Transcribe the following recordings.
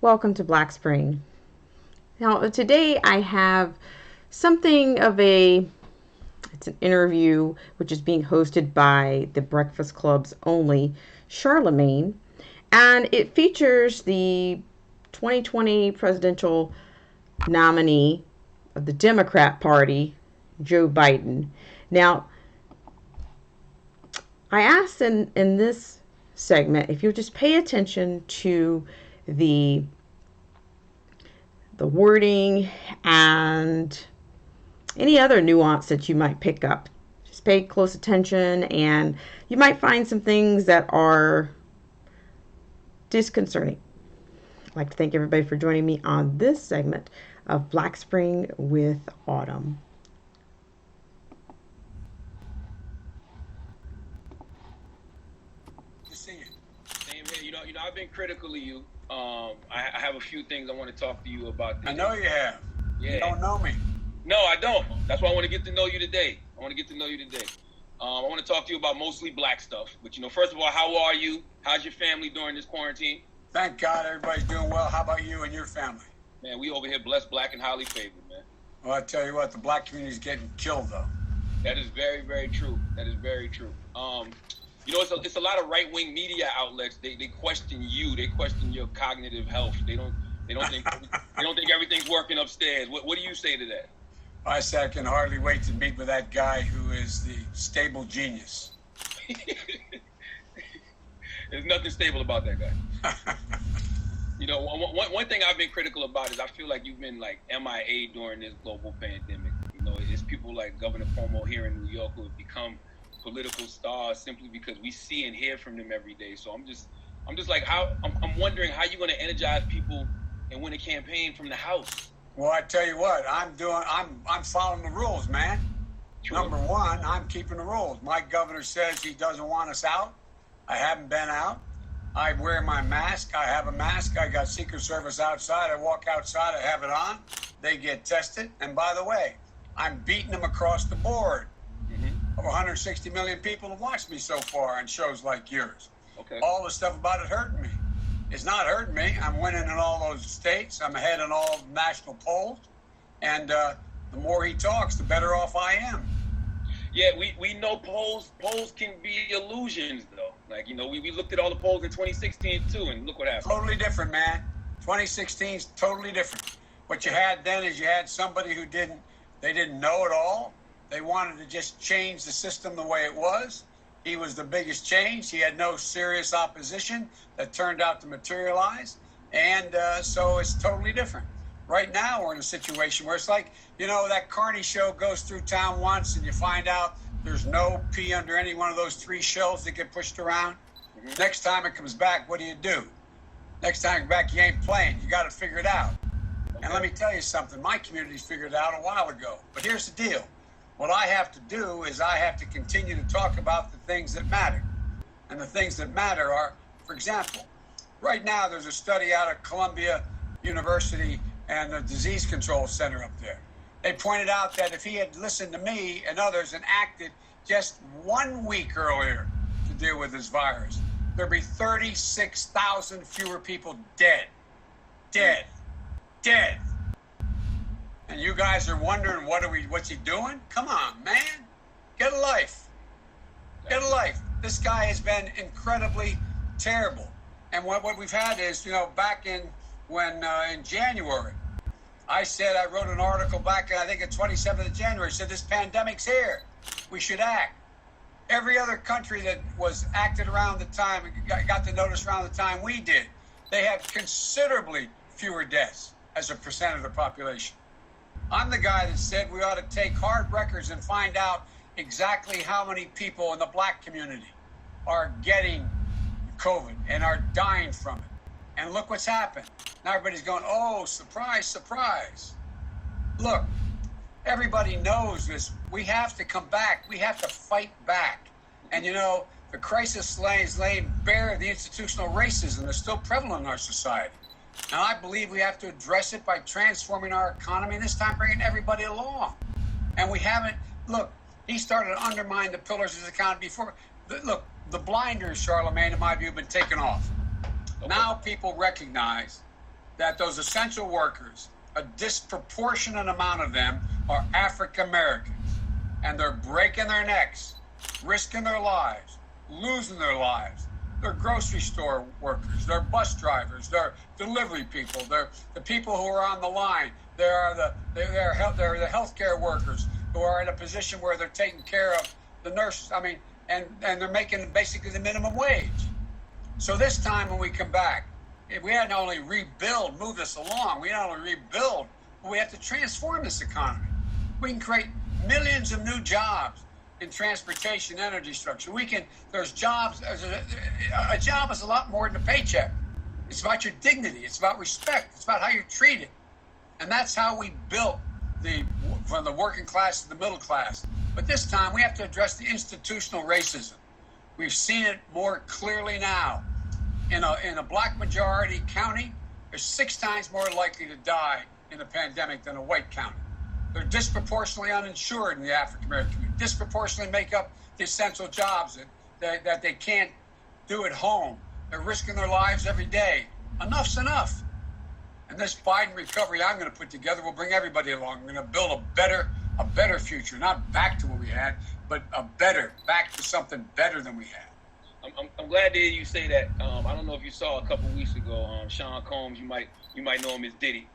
Welcome to Black Spring. Now, today I have something of it's an interview which is being hosted by the Breakfast Club's only Charlemagne, and it features the 2020 presidential nominee of the Democrat Party, Joe Biden. Now, I asked in this segment if you'll just pay attention to the the wording and any other nuance that you might pick up. Just pay close attention and you might find some things that are disconcerting. I'd like to thank everybody for joining me on this segment of Black Spring with Autumn. To see you. Same here. I've been critical of you. I have a few things I want to talk to you about today. I know you have. Yeah. You don't know me. No, I don't. That's why I want to get to know you today. I want to talk to you about mostly black stuff. But, first of all, how are you? How's your family during this quarantine? Thank God everybody's doing well. How about you and your family? Man, we over here blessed, black, and highly favored, man. Well, I tell you what, the black community's getting killed, though. That is very, very true. It's a lot of right-wing media outlets. They question you. They question your cognitive health. They don't think everything's working upstairs. What do you say to that? I say I can hardly wait to meet with that guy who is the stable genius. There's nothing stable about that guy. One thing I've been critical about is I feel like you've been like MIA during this global pandemic. It's people like Governor Cuomo here in New York who have become political stars simply because we see and hear from them every day. So I'm just like, I'm wondering how you're going to energize people and win a campaign from the House. Well, I tell you what, I'm following the rules, man. True. Number one, I'm keeping the rules. My governor says he doesn't want us out. I haven't been out. I wear my mask. I have a mask. I got Secret Service outside. I walk outside. I have it on. They get tested. And by the way, I'm beating them across the board. Over 160 million people have watched me so far on shows like yours. Okay. All the stuff about it hurting me. It's not hurting me. I'm winning in all those states. I'm ahead in all national polls. And the more he talks, the better off I am. Yeah, we know polls can be illusions, though. Like, we looked at all the polls in 2016, too, and look what happened. Totally different, man. 2016 is totally different. What you had then is you had somebody who didn't know it all. They wanted to just change the system the way it was. He was the biggest change. He had no serious opposition that turned out to materialize. And so it's totally different. Right now, we're in a situation where it's like, that Carney show goes through town once and you find out there's no pee under any one of those three shells that get pushed around. Mm-hmm. Next time it comes back, what do? Next time it comes back, you ain't playing. You got to figure it out. Okay. And let me tell you something. My community's figured it out a while ago. But here's the deal. What I have to do is I have to continue to talk about the things that matter. And the things that matter are, for example, right now there's a study out of Columbia University and the Disease Control Center up there. They pointed out that if he had listened to me and others and acted just 1 week earlier to deal with this virus, there'd be 36,000 fewer people dead. And you guys are wondering, what's he doing? Come on, man. Get a life. This guy has been incredibly terrible. And what we've had is, back in January, I wrote an article back in, I think, the 27th of January, said this pandemic's here. We should act. Every other country that was acted around the time, got the notice around the time we did, they have considerably fewer deaths as a percent of the population. I'm the guy that said we ought to take hard records and find out exactly how many people in the black community are getting COVID and are dying from it. And look what's happened. Now everybody's going, oh, surprise, surprise. Look, everybody knows this. We have to come back. We have to fight back. And the crisis is laying bare the institutional racism that's still prevalent in our society. And I believe we have to address it by transforming our economy, and this time bringing everybody along. And we haven't, look, he started to undermine the pillars of his economy before. Look, the blinders, Charlemagne, in my view, have been taken off. Okay. Now people recognize that those essential workers, a disproportionate amount of them are African Americans, and they're breaking their necks, risking their lives, losing their lives. They're grocery store workers, they're bus drivers, they're delivery people, they're the people who are on the line. They're the healthcare workers who are in a position where they're taking care of the nurses. I mean, and they're making basically the minimum wage. So this time when we come back, we had to only rebuild, move this along. We not only rebuild, but we have to transform this economy. We can create millions of new jobs in transportation, energy structure. There's jobs. A job is a lot more than a paycheck. It's about your dignity. It's about respect. It's about how you're treated. And that's how we built from the working class to the middle class. But this time we have to address the institutional racism. We've seen it more clearly now. In a black majority county, they're 6 times more likely to die in a pandemic than a white county. They're disproportionately uninsured in the African American community, disproportionately make up the essential jobs that they can't do at home. They're risking their lives every day. Enough's enough. And this Biden recovery I'm going to put together will bring everybody along. We're going to build a better future, not back to what we had, but back to something better than we had. I'm glad to hear you say that. I don't know if you saw a couple weeks ago, Sean Combs, you might know him as Diddy.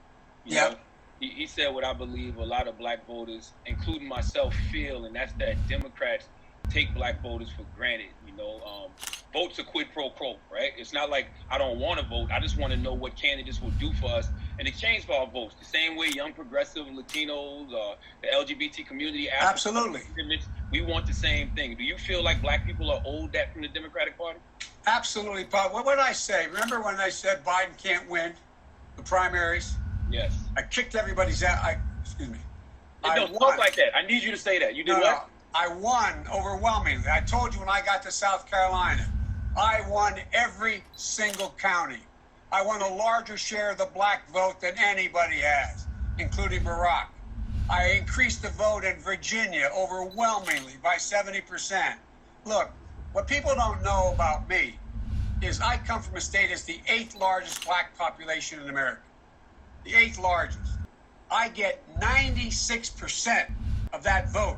You know, he said what I believe a lot of black voters, including myself, feel, and that's that Democrats take black voters for granted. You know, votes are quid pro quo, right? It's not like I don't want to vote. I just want to know what candidates will do for us in exchange for our votes. The same way young progressive Latinos, the LGBT community, absolutely, we want the same thing. Do you feel like black people are owed that from the Democratic Party? Absolutely, Bob. What did I say? Remember when they said Biden can't win the primaries? Yes. I kicked everybody's out. Excuse me. Don't talk like that. I need you to say that. You did what? No, I won overwhelmingly. I told you when I got to South Carolina, I won every single county. I won a larger share of the black vote than anybody has, including Barack. I increased the vote in Virginia overwhelmingly by 70%. Look, what people don't know about me is I come from a state that's the 8th largest black population in America. The 8th largest. I get 96% of that vote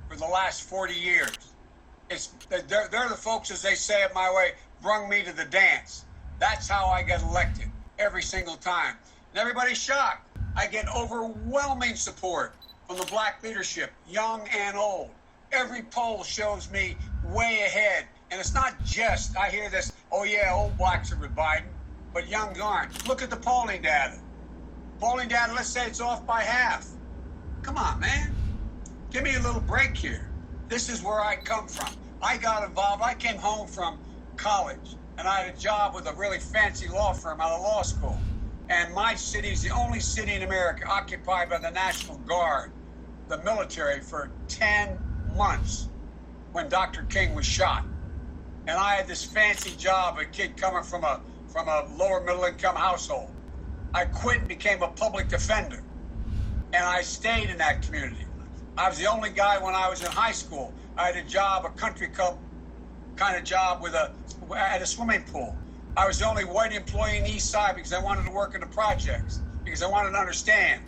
for the last 40 years. They're the folks, as they say it my way, brung me to the dance. That's how I get elected every single time. And everybody's shocked. I get overwhelming support from the black leadership, young and old. Every poll shows me way ahead. And it's not just, I hear this, oh yeah, old blacks are with Biden, but young aren't. Look at the polling data. Polling data, let's say it's off by half. Come on, man. Give me a little break here. This is where I come from. I got involved. I came home from college, and I had a job with a really fancy law firm out of law school. And my city is the only city in America occupied by the National Guard, the military, for 10 months when Dr. King was shot. And I had this fancy job, a kid coming from a lower middle income household. I quit and became a public defender. And I stayed in that community. I was the only guy when I was in high school. I had a job, a country club kind of job at a swimming pool. I was the only white employee in the East Side because I wanted to work in the projects, because I wanted to understand.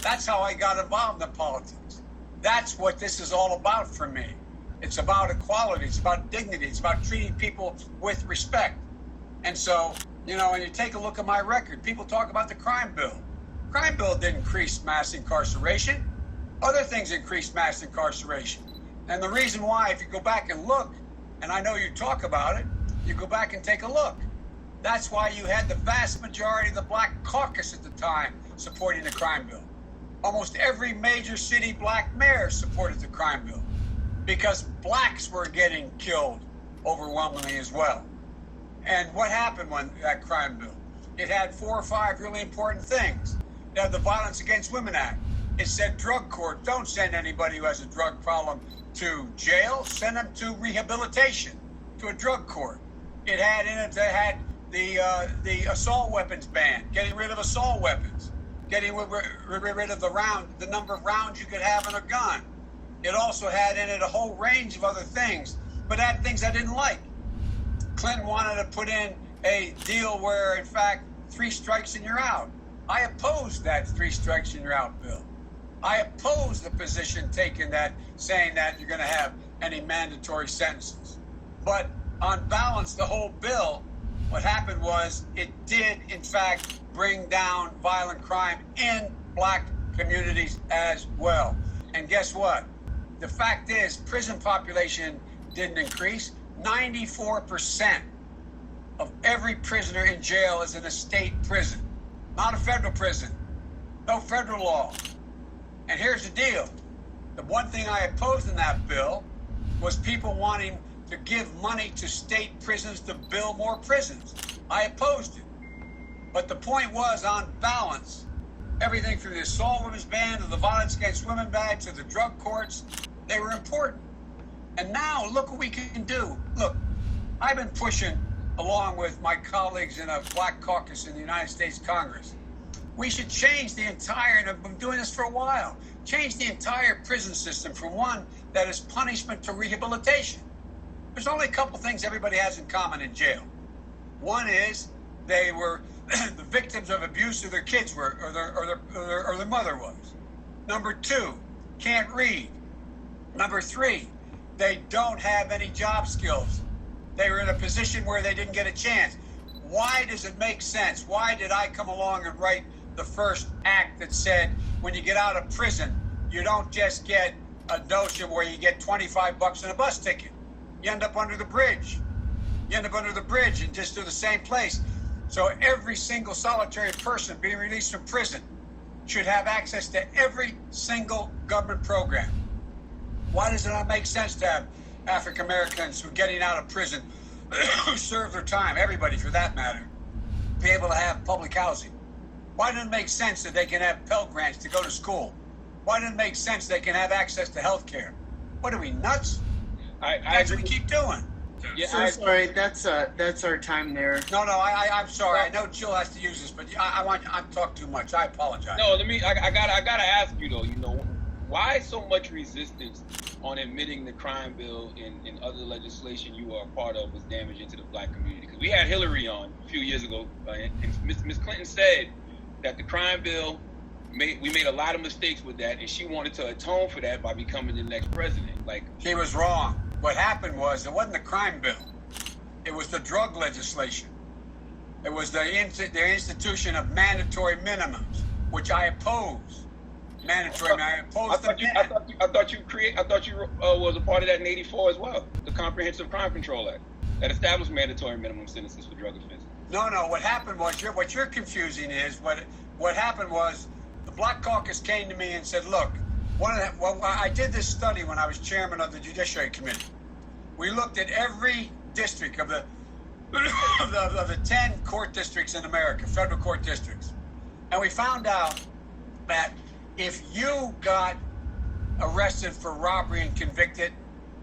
That's how I got involved in politics. That's what this is all about for me. It's about equality. It's about dignity. It's about treating people with respect. And so, you know, when you take a look at my record, people talk about the crime bill. Crime bill didn't increase mass incarceration. Other things increased mass incarceration. And the reason why, if you go back and look, and I know you talk about it, you go back and take a look. That's why you had the vast majority of the black caucus at the time supporting the crime bill. Almost every major city black mayor supported the crime bill because blacks were getting killed overwhelmingly as well. And what happened when that crime bill? It had 4 or 5 really important things. It had the Violence Against Women Act. It said drug court, don't send anybody who has a drug problem to jail, send them to rehabilitation, to a drug court. It had in it, they had the assault weapons ban, getting rid of assault weapons, getting rid of the number of rounds you could have in a gun. It also had in it a whole range of other things, but had things I didn't like. Clinton wanted to put in a deal where, in fact, 3 strikes and you're out. I opposed that 3 strikes and you're out bill. I opposed the position taken that saying that you're going to have any mandatory sentences. But on balance, the whole bill, what happened was it did, in fact, bring down violent crime in black communities as well. And guess what? The fact is, prison population didn't increase. 94% of every prisoner in jail is in a state prison, not a federal prison. No federal law. And here's the deal. The one thing I opposed in that bill was people wanting to give money to state prisons to build more prisons. I opposed it. But the point was, on balance, everything from the assault women's ban to the violence against women ban to the drug courts, they were important. And now look what we can do. Look, I've been pushing along with my colleagues in a black caucus in the United States Congress. We should change the entire, and I've been doing this for a while, change the entire prison system from one that is punishment to rehabilitation. There's only a couple things everybody has in common in jail. One is they were the victims of abuse, or their kids were, or their mother was. Number 2, can't read. Number 3, they don't have any job skills. They were in a position where they didn't get a chance. Why does it make sense? Why did I come along and write the first act that said when you get out of prison, you don't just get a notion where you get $25 in a bus ticket. You end up under the bridge. You end up under the bridge and just do the same place. So every single solitary person being released from prison should have access to every single government program. Why does it not make sense to have African Americans who are getting out of prison, who serve their time, everybody for that matter, be able to have public housing? Why doesn't it make sense that they can have Pell Grants to go to school? Why doesn't it make sense they can have access to health care? What are we, nuts? That's what we keep doing. Yeah, so sorry, that's our time there. No, I'm sorry. I know Jill has to use this, but I'm talking too much. I apologize. No, I gotta ask you though. Why so much resistance on admitting the crime bill and other legislation you are a part of was damaging to the black community? Because we had Hillary on a few years ago, and Ms. Clinton said that the crime bill we made a lot of mistakes with that, and she wanted to atone for that by becoming the next president. Like, she was wrong. What happened was, it wasn't the crime bill. It was the drug legislation. It was the institution of mandatory minimums, which I oppose. Mandatory. I thought you was a part of that in '84 as well. The Comprehensive Crime Control Act that established mandatory minimum sentences for drug offenses. No. What happened was, what you're confusing is what happened was the Black Caucus came to me and said, look, I did this study when I was chairman of the Judiciary Committee. We looked at every district of the 10 court districts in America, federal court districts, and we found out that if you got arrested for robbery and convicted,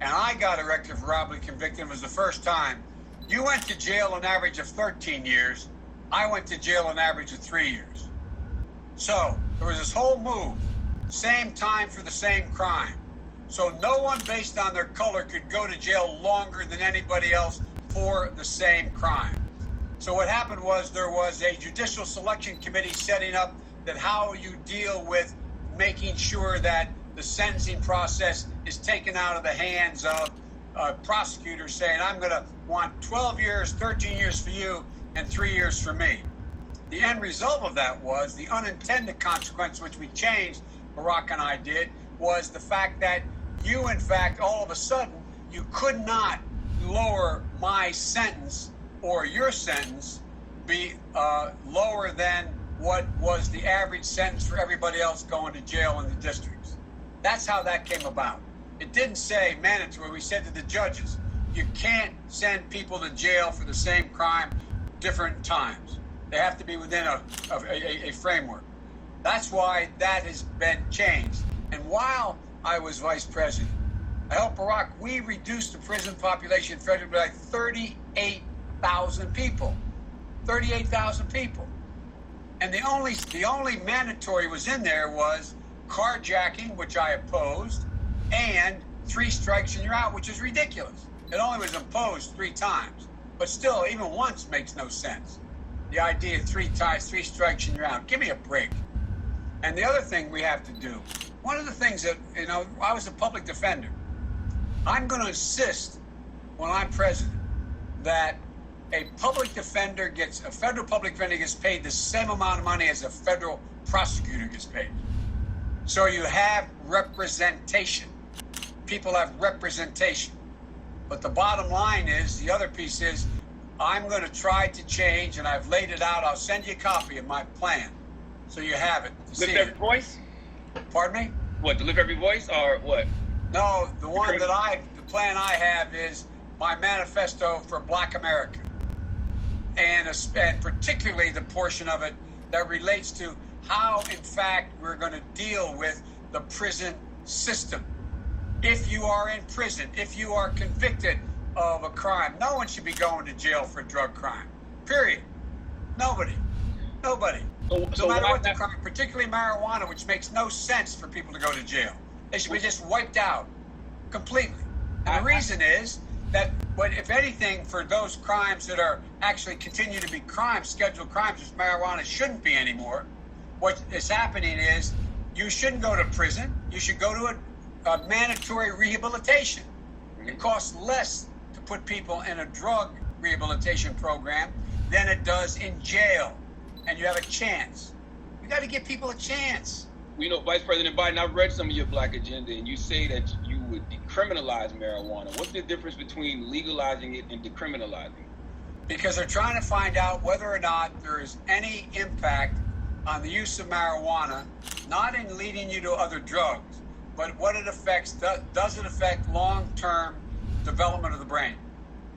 and I got arrested for robbery and convicted, it was the first time, you went to jail an average of 13 years. I went to jail an average of 3 years. So there was this whole move, same time for the same crime. So no one based on their color could go to jail longer than anybody else for the same crime. So what happened was there was a judicial selection committee setting up that how you deal with making sure that the sentencing process is taken out of the hands of prosecutors saying, I'm going to want 12 years, 13 years for you, and 3 years for me. The end result of that was the unintended consequence, which we changed, Barack and I did, was the fact that you, in fact, all of a sudden, you could not lower my sentence or your sentence be lower than what was the average sentence for everybody else going to jail in the districts. That's how that came about. It didn't say mandatory. We said to the judges, you can't send people to jail for the same crime different times. They have to be within a framework. That's why that has been changed. And while I was vice president, I helped Barack, we reduced the prison population federally by 38,000 people. 38,000 people. And the only mandatory was in there was carjacking, which I opposed, and 3 strikes and you're out, which is ridiculous. It only was imposed 3 times. But still, even once makes no sense. The idea of 3 ties, 3 strikes and you're out. Give me a break. And the other thing we have to do, one of the things that, I was a public defender. I'm going to insist when I'm president that a federal public defender gets paid the same amount of money as a federal prosecutor gets paid. So you have representation. People have representation. But the bottom line is, the other piece is, I'm going to try to change, and I've laid it out. I'll send you a copy of my plan so you have it. Lift every voice? Pardon me? What, to lift every voice or what? No, the plan I have is my manifesto for Black America. And particularly the portion of it that relates to how, in fact, we're going to deal with the prison system. If you are in prison, if you are convicted of a crime, no one should be going to jail for drug crime. Period. Nobody. No matter what the crime, particularly marijuana, which makes no sense for people to go to jail. They should be just wiped out completely. And the reason is that, if anything, for those crimes that are actually continue to be crimes, scheduled crimes, which marijuana shouldn't be anymore, what is happening is you shouldn't go to prison. You should go to a mandatory rehabilitation. It costs less to put people in a drug rehabilitation program than it does in jail. And you have a chance. You got to give people a chance. Vice President Biden, I've read some of your Black agenda, and you say that you would decriminalize marijuana. What's the difference between legalizing it and decriminalizing it? Because they're trying to find out whether or not there is any impact on the use of marijuana, not in leading you to other drugs, but what it affects. Does it affect long-term development of the brain?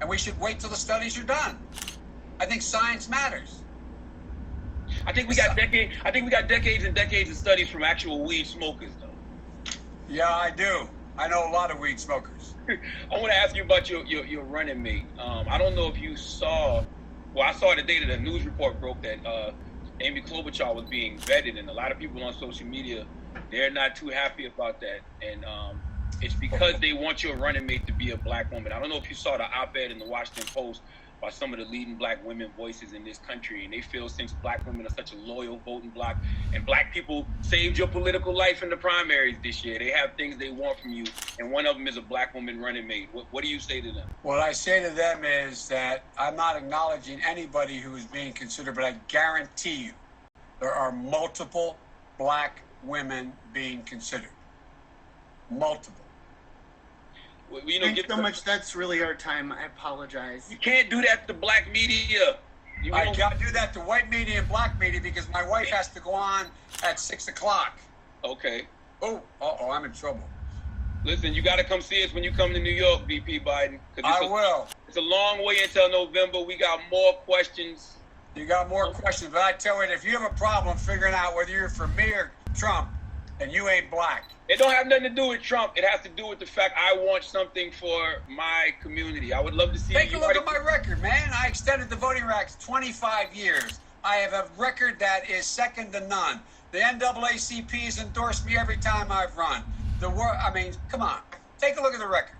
And we should wait till the studies are done. I think science matters. I think we got decades and decades of studies from actual weed smokers, though. Yeah, I do. I know a lot of weed smokers. I want to ask you about your running mate. I don't know if you saw. Well, I saw the day that a news report broke that Amy Klobuchar was being vetted, and a lot of people on social media, they're not too happy about that, and it's because they want your running mate to be a Black woman. I don't know if you saw the op-ed in the Washington Post by some of the leading Black women voices in this country, and they feel since Black women are such a loyal voting bloc, and Black people saved your political life in the primaries this year, they have things they want from you, and one of them is a Black woman running mate. What do you say to them? What I say to them is that I'm not acknowledging anybody who is being considered, but I guarantee you there are multiple Black women being considered. Multiple. Thanks so much. That's really our time. I apologize. You can't do that to Black media. I can't do that to white media and Black media because my wife has to go on at 6 o'clock. Okay. I'm in trouble. Listen, you got to come see us when you come to New York, VP Biden. I will. It's a long way until November. We got more questions. You got more questions, but I tell you, if you have a problem figuring out whether you're for me or Trump, then you ain't Black. It don't have nothing to do with Trump. It has to do with the fact I want something for my community. I would love to see. Take a look at my record, man. I extended the voting rights 25 years. I have a record that is second to none. The NAACP has endorsed me every time I've run. Come on. Take a look at the record.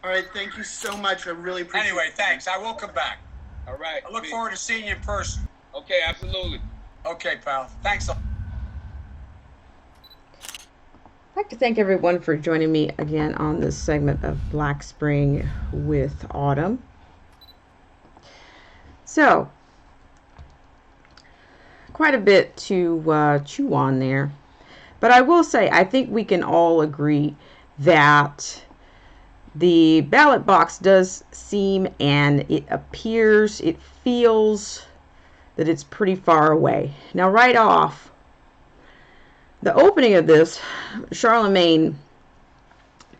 All right, thank you so much. I really appreciate it. Anyway, thanks. I will come back. All right. I look forward to seeing you in person. Okay, absolutely. Okay, pal. Thanks. I'd like to thank everyone for joining me again on this segment of Black Spring with Autumn. So, quite a bit to chew on there. But I will say, I think we can all agree that the ballot box does seem, and it appears, it feels that it's pretty far away. Now, right off the opening of this, Charlemagne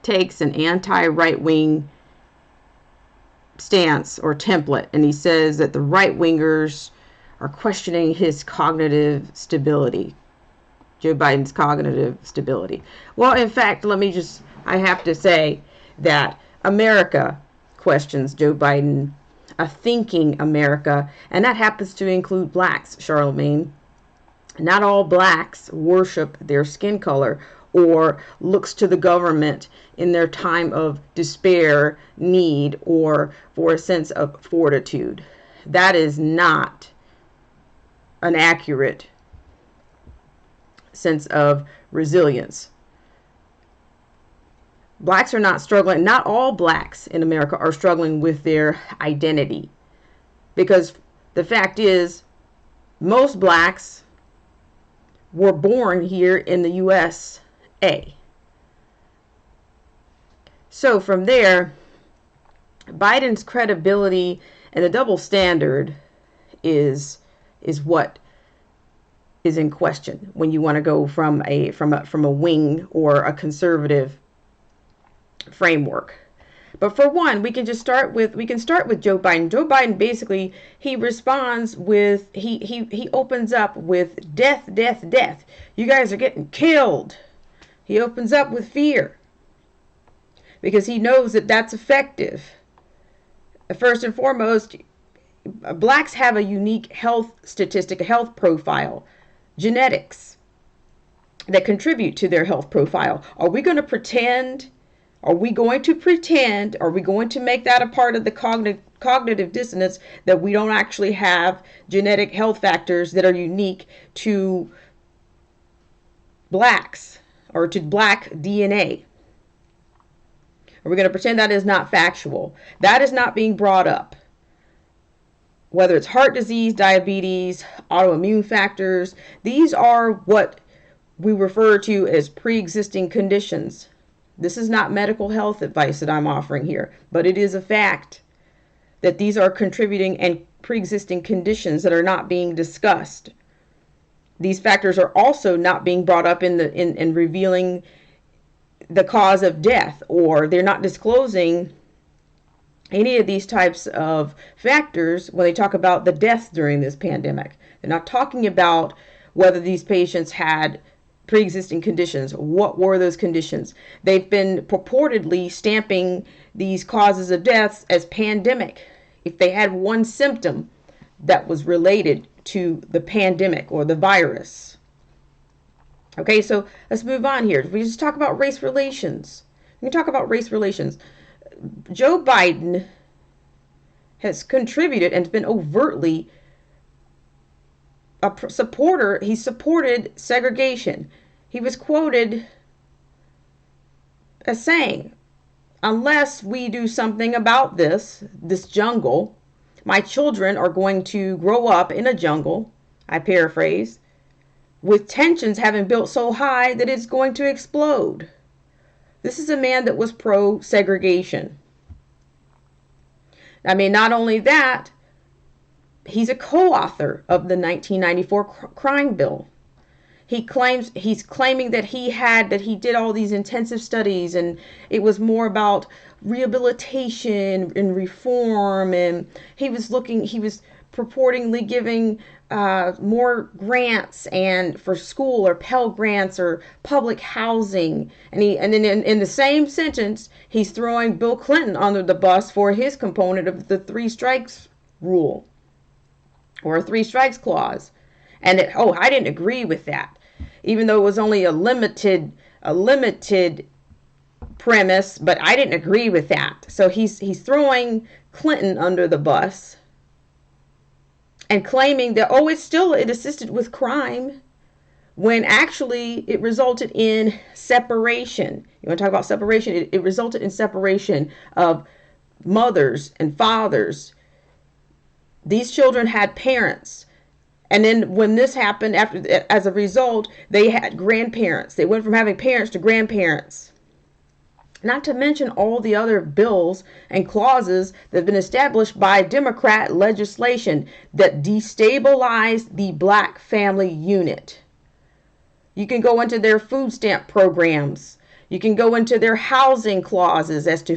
takes an anti-right-wing stance or template, and he says that the right-wingers are questioning his cognitive stability, Joe Biden's cognitive stability. Well, in fact, I have to say that America questions Joe Biden, a thinking America, and that happens to include Blacks, Charlemagne. Not all Blacks worship their skin color or looks to the government in their time of despair, need, or for a sense of fortitude. That is not an accurate sense of resilience. Blacks are not struggling, not all blacks in America are struggling with their identity, because the fact is most blacks were born here in the USA. So from there, Biden's credibility and the double standard is what is in question when you want to go from a wing or a conservative framework. But for one, we can start with Joe Biden. Joe Biden basically, he responds with he opens up with death, death, death. You guys are getting killed. He opens up with fear because he knows that that's effective. First and foremost, blacks have a unique health statistic, a health profile, genetics that contribute to their health profile. Are we going to pretend? Are we going to make that a part of the cognitive dissonance that we don't actually have genetic health factors that are unique to blacks or to black DNA? Are we going to pretend that is not factual? That is not being brought up. Whether it's heart disease, diabetes, autoimmune factors, these are what we refer to as pre-existing conditions. This is not medical health advice that I'm offering here, but it is a fact that these are contributing and pre-existing conditions that are not being discussed. These factors are also not being brought up in revealing the cause of death, or they're not disclosing any of these types of factors when they talk about the deaths during this pandemic. They're not talking about whether these patients had pre-existing conditions. What were those conditions? They've been purportedly stamping these causes of deaths as pandemic. If they had one symptom that was related to the pandemic or the virus. Okay, so let's move on here. We just talk about race relations. We can talk about race relations. Joe Biden has contributed and been overtly a supporter. He supported segregation. He was quoted as saying, unless we do something about this jungle, my children are going to grow up in a jungle, I paraphrase, with tensions having built so high that it's going to explode. This is a man that was pro-segregation. I mean, not only that, he's a co-author of the 1994 crime bill. He's claiming that he did all these intensive studies and it was more about rehabilitation and reform, and he was purportedly giving more grants and for school or Pell Grants or public housing, and then in the same sentence he's throwing Bill Clinton under the bus for his component of the 3 strikes rule or a 3 strikes clause, and I didn't agree with that, even though it was only a limited premise, but I didn't agree with that. So he's throwing Clinton under the bus and claiming that, it assisted with crime, when actually it resulted in separation. You want to talk about separation? It resulted in separation of mothers and fathers. These children had parents. And then when this happened, as a result, they had grandparents. They went from having parents to grandparents. Not to mention all the other bills and clauses that have been established by Democrat legislation that destabilized the black family unit. You can go into their food stamp programs. You can go into their housing clauses as to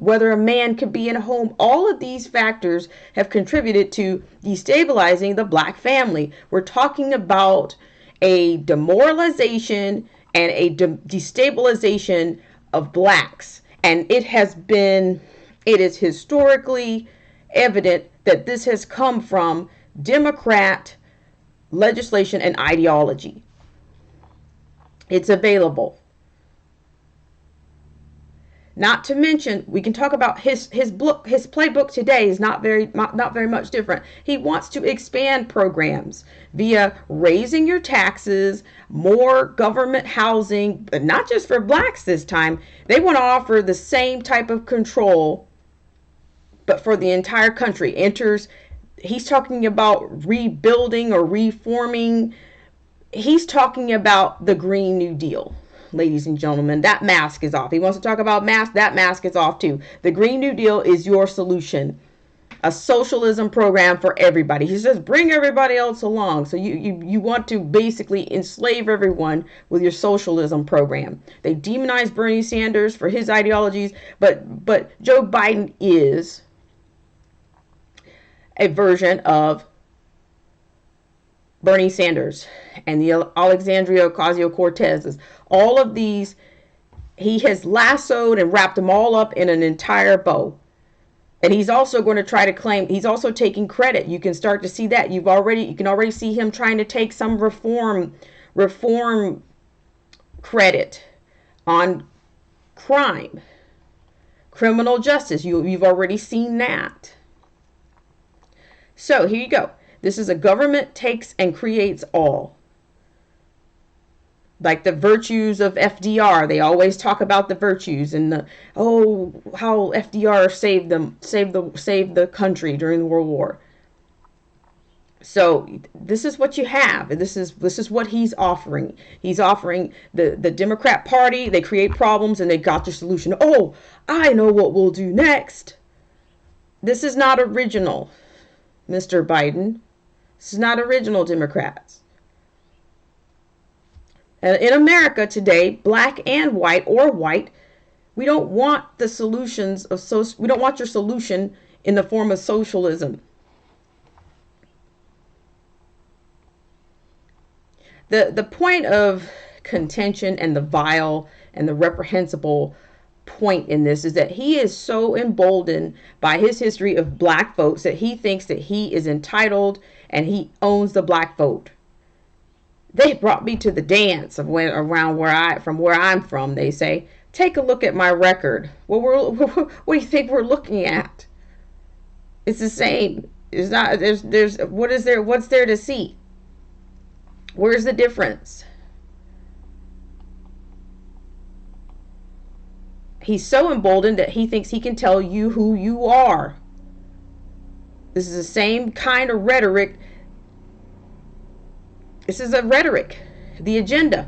whether a man could be in a home. All of these factors have contributed to destabilizing the black family. We're talking about a demoralization and a destabilization of blacks, and it is historically evident that this has come from Democrat legislation and ideology. It's available. Not to mention, we can talk about his book, his playbook today is not very much different. He wants to expand programs via raising your taxes, more government housing, but not just for blacks this time. They want to offer the same type of control, but for the entire country. He's talking about rebuilding or reforming. He's talking about the Green New Deal. Ladies and gentlemen, that mask is off. He wants to talk about mask. That mask is off too. The Green New Deal is your solution. A socialism program for everybody. He says bring everybody else along. So you want to basically enslave everyone with your socialism program. They demonize Bernie Sanders for his ideologies, but Joe Biden is a version of Bernie Sanders and the Alexandria Ocasio-Cortezes. All of these, he has lassoed and wrapped them all up in an entire bow. And he's also going to try to claim, he's also taking credit. You can start to see that. You can already see him trying to take some reform credit on crime, criminal justice. You've already seen that. So here you go. This is a government takes and creates all. Like the virtues of FDR. They always talk about the virtues and how FDR saved the country during the World War. So this is what you have. This is what he's offering. He's offering the Democrat Party. They create problems and they got the solution. Oh, I know what we'll do next. This is not original, Mr. Biden. This is not original, Democrats. In America today, black and white or white, we don't want the solutions of we don't want your solution in the form of socialism. The point of contention and the vile and the reprehensible point in this is that he is so emboldened by his history of black votes that he thinks that he is entitled and he owns the black vote. They brought me to the dance of where I'm from. They say, take a look at my record. Well, what do you think we're looking at? It's the same. It's not. What's there to see? Where's the difference? He's so emboldened that he thinks he can tell you who you are. This is the same kind of rhetoric. This is a rhetoric, the agenda.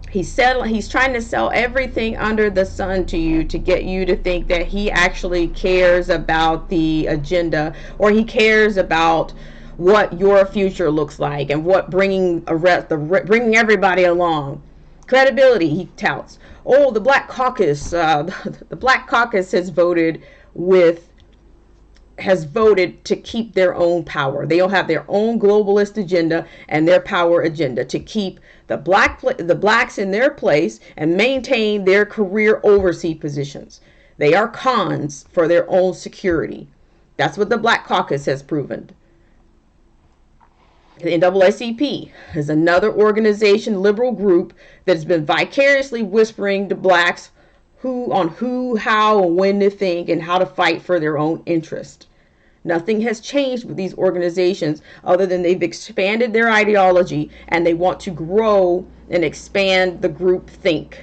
He's trying to sell everything under the sun to you to get you to think that he actually cares about the agenda, or he cares about what your future looks like and what bringing everybody along. Credibility, he touts. Oh, the Black Caucus. The Black Caucus has voted to keep their own power. They'll have their own globalist agenda and their power agenda to keep the blacks in their place and maintain their career overseas positions. They are cons for their own security. That's what the Black Caucus has proven. The NAACP is another organization, liberal group that has been vicariously whispering to blacks who, how, and when to think and how to fight for their own interest. Nothing has changed with these organizations other than they've expanded their ideology and they want to grow and expand the group think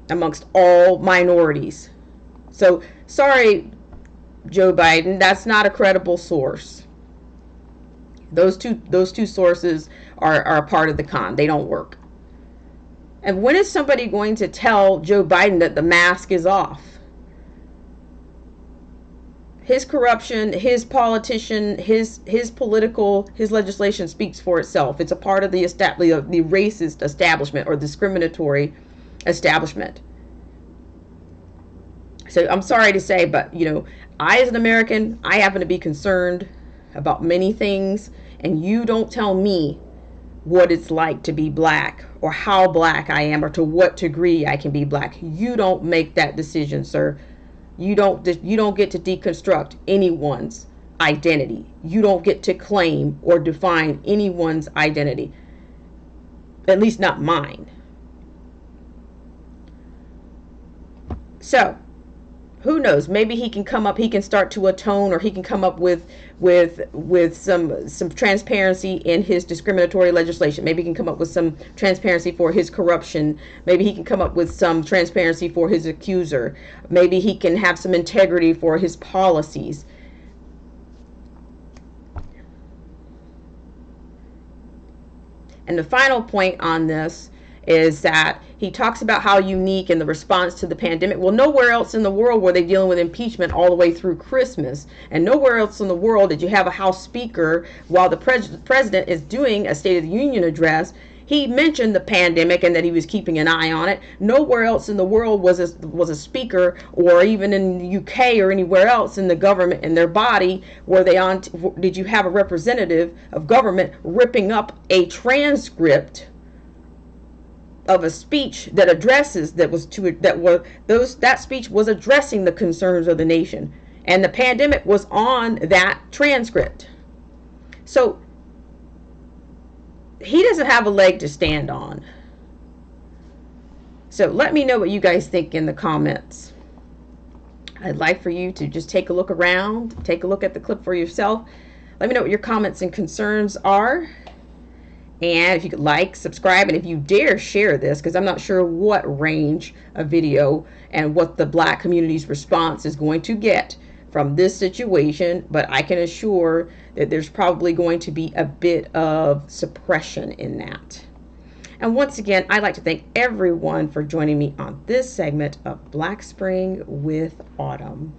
amongst all minorities. So, sorry, Joe Biden, that's not a credible source. Those two sources are a part of the con. They don't work. And when is somebody going to tell Joe Biden that the mask is off? His corruption, his politician, his legislation speaks for itself. It's a part of the racist establishment or discriminatory establishment. So I'm sorry to say, but I as an American, I happen to be concerned about many things, and you don't tell me what it's like to be black or how black I am or to what degree I can be black. You don't make that decision, sir. You don't get to deconstruct anyone's identity. You don't get to claim or define anyone's identity. At least not mine. So who knows? Maybe he can come up. He can start to atone, or he can come up with some transparency in his discriminatory legislation. Maybe he can come up with some transparency for his corruption. Maybe he can come up with some transparency for his accuser. Maybe he can have some integrity for his policies. And the final point on this is that he talks about how unique in the response to the pandemic. Well, nowhere else in the world were they dealing with impeachment all the way through Christmas. And nowhere else in the world did you have a House Speaker while the president is doing a State of the Union address. He mentioned the pandemic and that he was keeping an eye on it. Nowhere else in the world was a speaker, or even in the UK or anywhere else in the government, in their body, where did you have a representative of government ripping up a transcript of a speech that speech was addressing the concerns of the nation, and the pandemic was on that transcript. So he doesn't have a leg to stand on. So let me know what you guys think in the comments. I'd like for you to just take a look around, take a look at the clip for yourself. Let me know what your comments and concerns are. And if you could like, subscribe, and if you dare share this, because I'm not sure what range of video and what the Black community's response is going to get from this situation, but I can assure that there's probably going to be a bit of suppression in that. And once again, I'd like to thank everyone for joining me on this segment of Black Spring with Autumn.